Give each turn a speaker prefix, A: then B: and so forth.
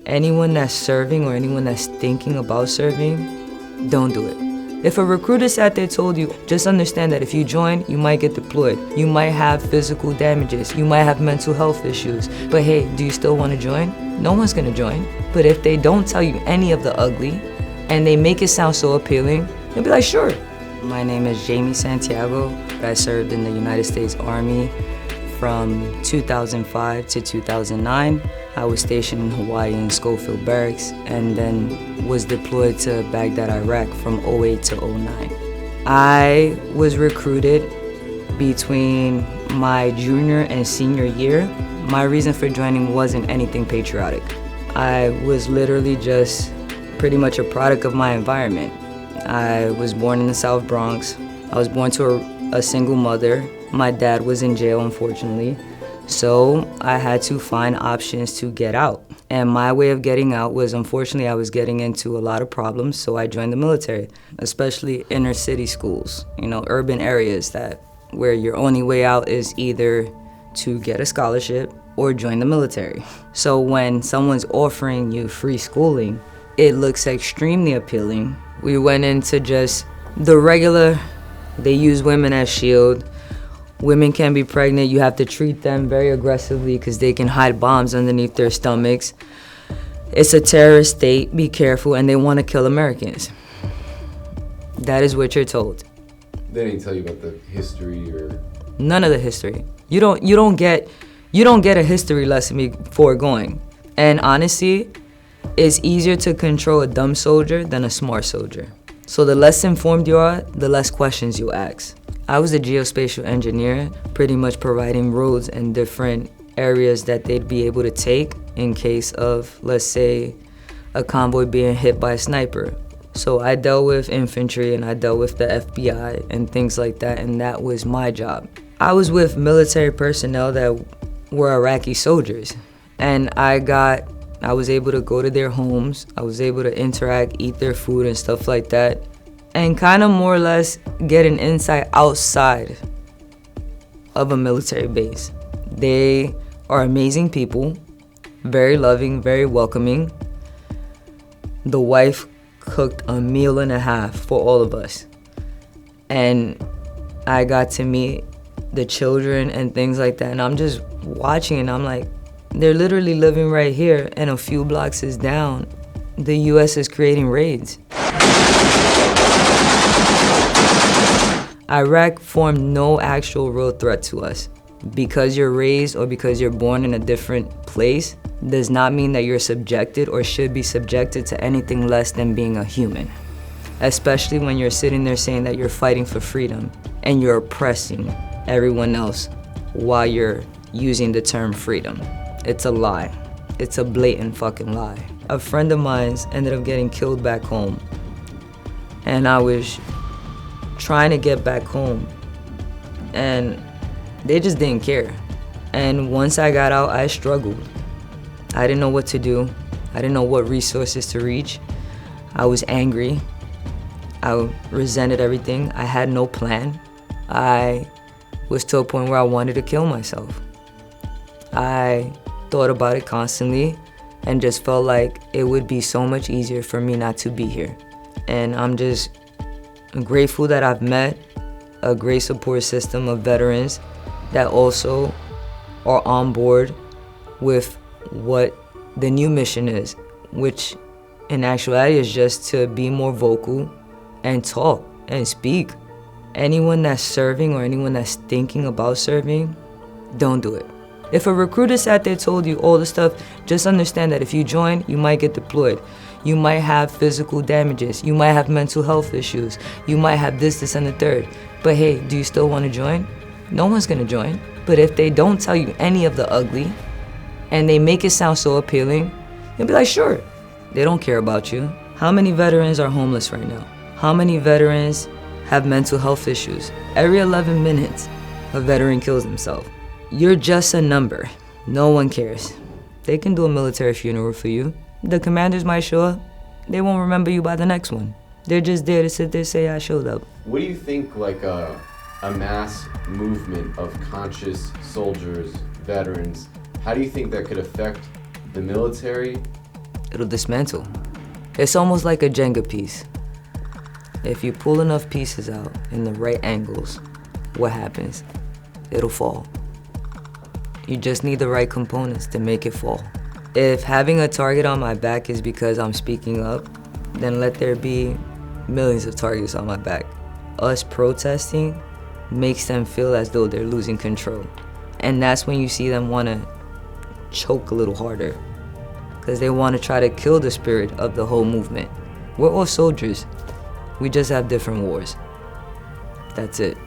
A: Anyone that's serving or anyone that's thinking about serving, don't do it. If a recruiter sat there told you, just understand that if you join, you might get deployed. You might have physical damages. You might have mental health issues. But hey, do you still want to join? No one's gonna join. But if they don't tell you any of the ugly and they make it sound so appealing, you'll be like, sure. My name is Jamie Santiago. I served in the United States Army from 2005 to 2009. I was stationed in Hawaii in Schofield Barracks and then was deployed to Baghdad, Iraq from 08 to 09. I was recruited between my junior and senior year. My reason for joining wasn't anything patriotic. I was literally just pretty much a product of my environment. I was born in the South Bronx. I was born to a single mother. My dad was in jail, unfortunately. So I had to find options to get out. And my way of getting out was, unfortunately, I was getting into a lot of problems, so I joined the military, especially inner city schools, urban areas where your only way out is either to get a scholarship or join the military. So when someone's offering you free schooling, it looks extremely appealing. We went into just the regular, they use women as shield. Women can be pregnant, you have to treat them very aggressively because they can hide bombs underneath their stomachs. It's a terrorist state, be careful, and they want to kill Americans. That is what you're told.
B: They didn't tell you about the history or?
A: None of the history. You don't get a history lesson before going. And honestly, it's easier to control a dumb soldier than a smart soldier. So the less informed you are, the less questions you ask. I was a geospatial engineer, pretty much providing roads and different areas that they'd be able to take in case of, let's say, a convoy being hit by a sniper. So I dealt with infantry and I dealt with the FBI and things like that, and that was my job. I was with military personnel that were Iraqi soldiers, and I was able to go to their homes, I was able to interact, eat their food and stuff like that, and kind of more or less get an insight outside of a military base. They are amazing people, very loving, very welcoming. The wife cooked a meal and a half for all of us. And I got to meet the children and things like that, and I'm just watching and I'm like, they're literally living right here, and a few blocks is down, the US is creating raids. Iraq formed no actual real threat to us. Because you're raised or because you're born in a different place does not mean that you're subjected or should be subjected to anything less than being a human. Especially when you're sitting there saying that you're fighting for freedom and you're oppressing everyone else while you're using the term freedom. It's a lie. It's a blatant fucking lie. A friend of mine ended up getting killed back home, and I was trying to get back home, and they just didn't care. And once I got out, I struggled. I didn't know what to do. I didn't know what resources to reach. I was angry. I resented everything. I had no plan. I was to a point where I wanted to kill myself. I thought about it constantly and just felt like it would be so much easier for me not to be here. And I'm just grateful that I've met a great support system of veterans that also are on board with what the new mission is, which in actuality is just to be more vocal and talk and speak. Anyone that's serving or anyone that's thinking about serving, don't do it. If a recruiter sat there told you all the stuff, just understand that if you join, you might get deployed. You might have physical damages. You might have mental health issues. You might have this, and the third. But hey, do you still want to join? No one's gonna join. But if they don't tell you any of the ugly and they make it sound so appealing, you'll be like, sure. They don't care about you. How many veterans are homeless right now? How many veterans have mental health issues? Every 11 minutes, a veteran kills himself. You're just a number. No one cares. They can do a military funeral for you. The commanders might show up. They won't remember you by the next one. They're just there to sit there and say, I showed up.
B: What do you think, like a mass movement of conscious soldiers, veterans, how do you think that could affect the military
A: it'll dismantle. It's almost like a Jenga piece. If you pull enough pieces out in the right angles, what happens? It'll fall. You just need the right components to make it fall. If having a target on my back is because I'm speaking up, then let there be millions of targets on my back. Us protesting makes them feel as though they're losing control. And that's when you see them want to choke a little harder, because they want to try to kill the spirit of the whole movement. We're all soldiers. We just have different wars. That's it.